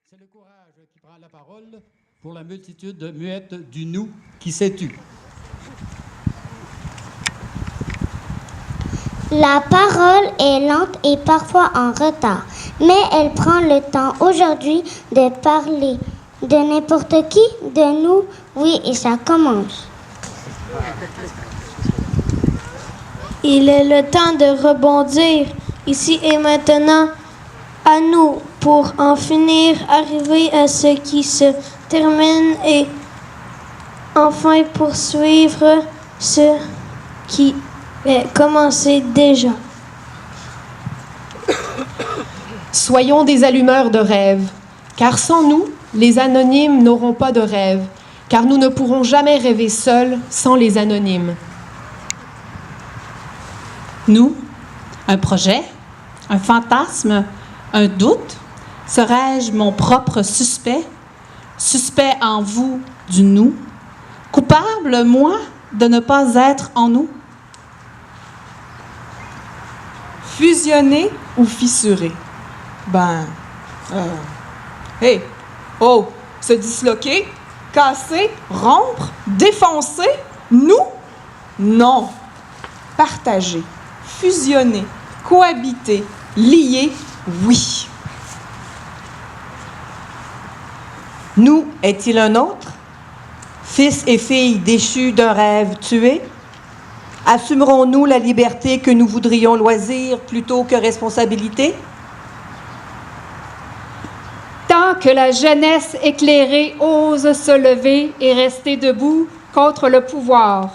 C'est le courage qui prend la parole pour la multitude muette du nous qui s'est tu. La parole est lente et parfois en retard, mais elle prend le temps aujourd'hui de parler de n'importe qui, de nous, oui, et ça commence. Il est le temps de rebondir, ici et maintenant, à nous, pour en finir, arriver à ce qui se termine et enfin poursuivre ce qui est commencé déjà. Soyons des allumeurs de rêves, car sans nous, les anonymes n'auront pas de rêve, car nous ne pourrons jamais rêver seuls sans les anonymes. Nous, un projet, un fantasme, un doute, serais-je mon propre suspect, suspect en vous du nous, coupable, moi, de ne pas être en nous? Fusionner ou fissurer? Hey! Oh! Se disloquer? Casser? Rompre? Défoncer? Nous? Non! Partager, fusionner, cohabiter, lier, oui. Nous est-il un autre? Fils et filles déchus d'un rêve tué? Assumerons-nous la liberté que nous voudrions loisir plutôt que responsabilité? Tant que la jeunesse éclairée ose se lever et rester debout contre le pouvoir,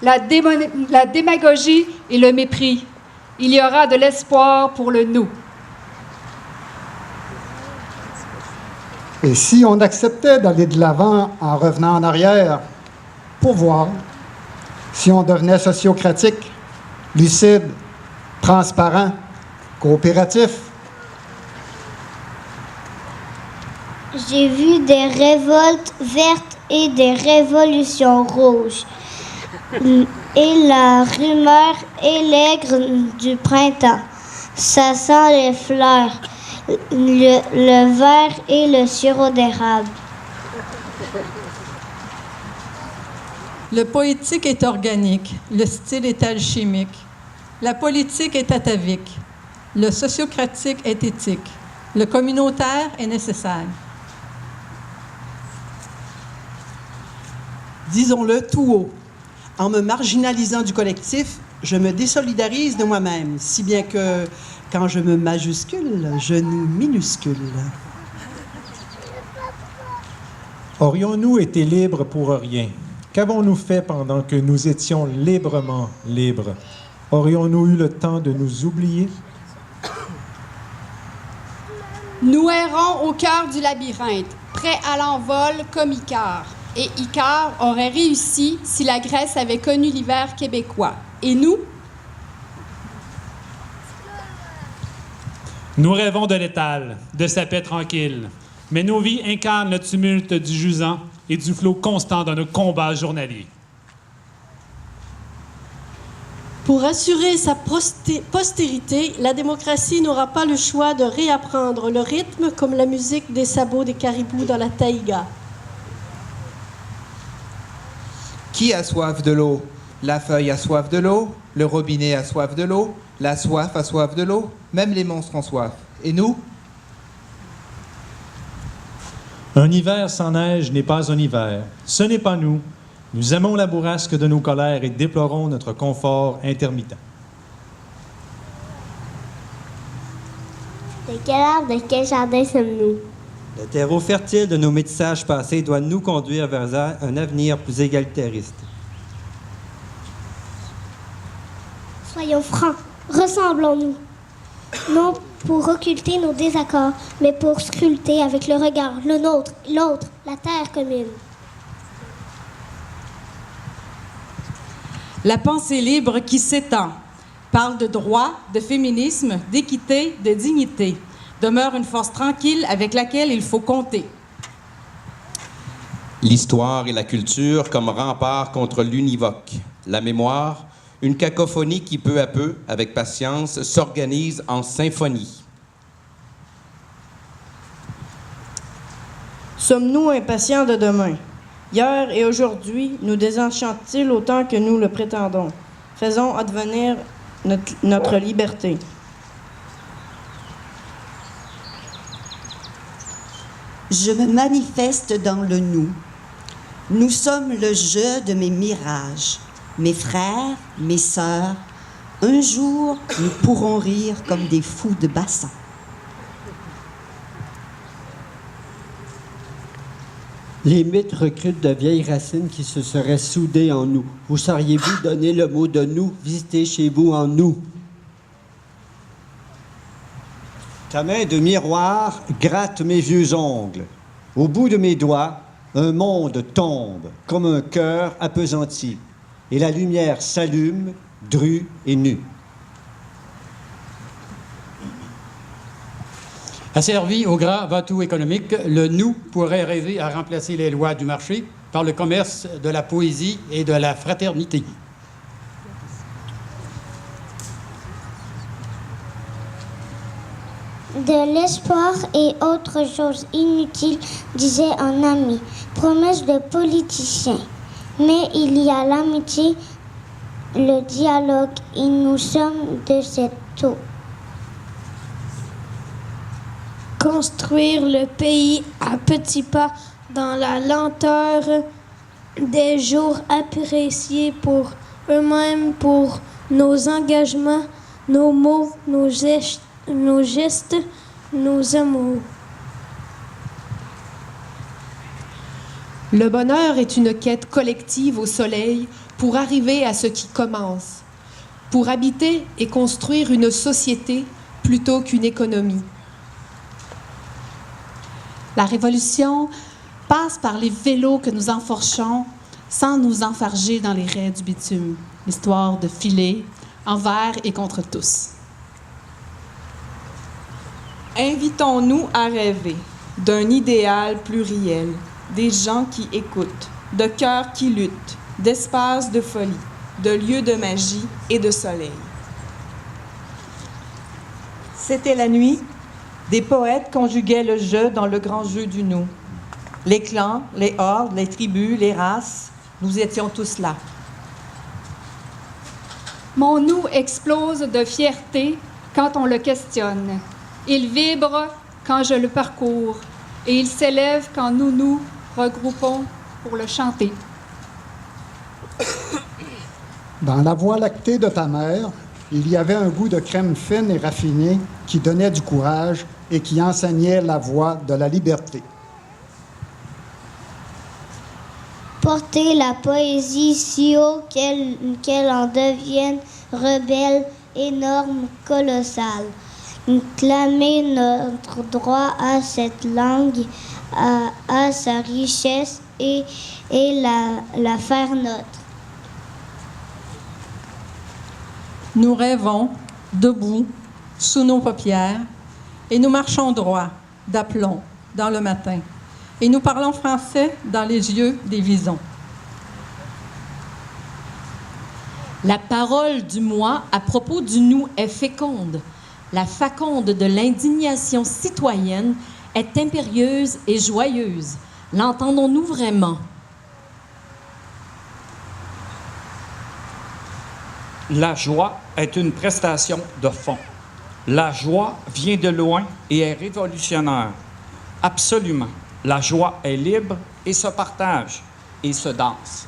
la démagogie et le mépris, il y aura de l'espoir pour le nous. Et si on acceptait d'aller de l'avant en revenant en arrière, pour voir, si on devenait sociocratique, lucide, transparent, coopératif? J'ai vu des révoltes vertes et des révolutions rouges. Et la rumeur élègre du printemps. Ça sent les fleurs, le verre et le sirop d'érable. Le poétique est organique, le style est alchimique. La politique est atavique, le sociocratique est éthique, le communautaire est nécessaire. Disons-le tout haut. En me marginalisant du collectif, je me désolidarise de moi-même, si bien que, quand je me majuscule, je nous minuscule. Aurions-nous été libres pour rien? Qu'avons-nous fait pendant que nous étions librement libres? Aurions-nous eu le temps de nous oublier? Nous errons au cœur du labyrinthe, prêts à l'envol comme Icare. Et Icare aurait réussi si la Grèce avait connu l'hiver québécois. Et nous? Nous rêvons de l'étal, de sa paix tranquille. Mais nos vies incarnent le tumulte du jusant et du flot constant de nos combats journaliers. Pour assurer sa postérité, la démocratie n'aura pas le choix de réapprendre le rythme comme la musique des sabots des caribous dans la taïga. Qui a soif de l'eau? La feuille a soif de l'eau, le robinet a soif de l'eau, la soif a soif de l'eau, même les monstres ont soif. Et nous? Un hiver sans neige n'est pas un hiver. Ce n'est pas nous. Nous aimons la bourrasque de nos colères et déplorons notre confort intermittent. De quel arbre, de quel jardin sommes-nous? Le terreau fertile de nos métissages passés doit nous conduire vers un avenir plus égalitariste. Soyons francs, ressemblons-nous. Non pour occulter nos désaccords, mais pour sculpter avec le regard le nôtre, l'autre, la terre commune. La pensée libre qui s'étend parle de droit, de féminisme, d'équité, de dignité. Demeure une force tranquille avec laquelle il faut compter. L'histoire et la culture comme rempart contre l'univoque. La mémoire, une cacophonie qui peu à peu, avec patience, s'organise en symphonie. Sommes-nous impatients de demain? Hier et aujourd'hui nous désenchantent-ils autant que nous le prétendons? Faisons advenir notre liberté. Je me manifeste dans le nous. Nous sommes le jeu de mes mirages. Mes frères, mes sœurs, un jour, nous pourrons rire comme des fous de bassin. Les mythes recrutent de vieilles racines qui se seraient soudées en nous. Vous sauriez-vous donner le mot de nous, visiter chez vous en nous? Ta main de miroir gratte mes vieux ongles. Au bout de mes doigts, un monde tombe comme un cœur appesanti. Et la lumière s'allume, drue et nue. Asservi au grand va-tout économique, le nous pourrait rêver à remplacer les lois du marché par le commerce de la poésie et de la fraternité. De l'espoir et autre chose inutile, disait un ami. Promesse de politicien. Mais il y a l'amitié, le dialogue, et nous sommes de cette eau. Construire le pays à petits pas dans la lenteur des jours appréciés pour eux-mêmes, pour nos engagements, nos mots, nos gestes, nos amours. Le bonheur est une quête collective au soleil pour arriver à ce qui commence, pour habiter et construire une société plutôt qu'une économie. La révolution passe par les vélos que nous enfourchons sans nous enfarger dans les raies du bitume. L'histoire de filer envers et contre tous. Invitons-nous à rêver d'un idéal pluriel, des gens qui écoutent, de cœurs qui luttent, d'espaces de folie, de lieux de magie et de soleil. C'était la nuit. Des poètes conjuguaient le jeu dans le grand jeu du nous. Les clans, les hordes, les tribus, les races, nous étions tous là. Mon nous explose de fierté quand on le questionne. Il vibre quand je le parcours et il s'élève quand nous nous regroupons pour le chanter. Dans la voie lactée de ta mère, il y avait un goût de crème fine et raffinée qui donnait du courage et qui enseignait la voie de la liberté. Porter la poésie si haut qu'elle en devienne rebelle, énorme, colossale. Clamer notre droit à cette langue, à sa richesse et la faire nôtre. Nous rêvons, debout, sous nos paupières, et nous marchons droit, d'aplomb, dans le matin. Et nous parlons français dans les yeux des visons. La parole du moi à propos du nous est féconde. La faconde de l'indignation citoyenne est impérieuse et joyeuse. L'entendons-nous vraiment? La joie est une prestation de fond. La joie vient de loin et est révolutionnaire. Absolument. La joie est libre et se partage et se danse.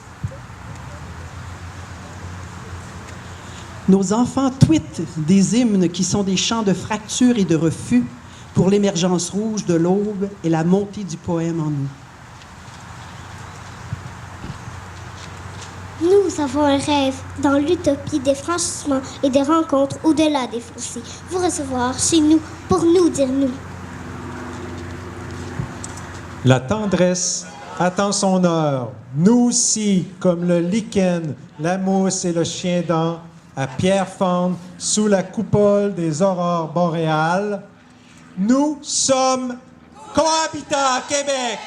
Nos enfants tweetent des hymnes qui sont des chants de fracture et de refus pour l'émergence rouge de l'aube et la montée du poème en nous. Nous avons un rêve dans l'utopie des franchissements et des rencontres au-delà des fossés. Vous recevoir chez nous pour nous dire nous. La tendresse attend son heure. Nous aussi, comme le lichen, la mousse et le chien-dent, à Pierrefonds, sous la coupole des aurores boréales, nous sommes Cohabitat Québec.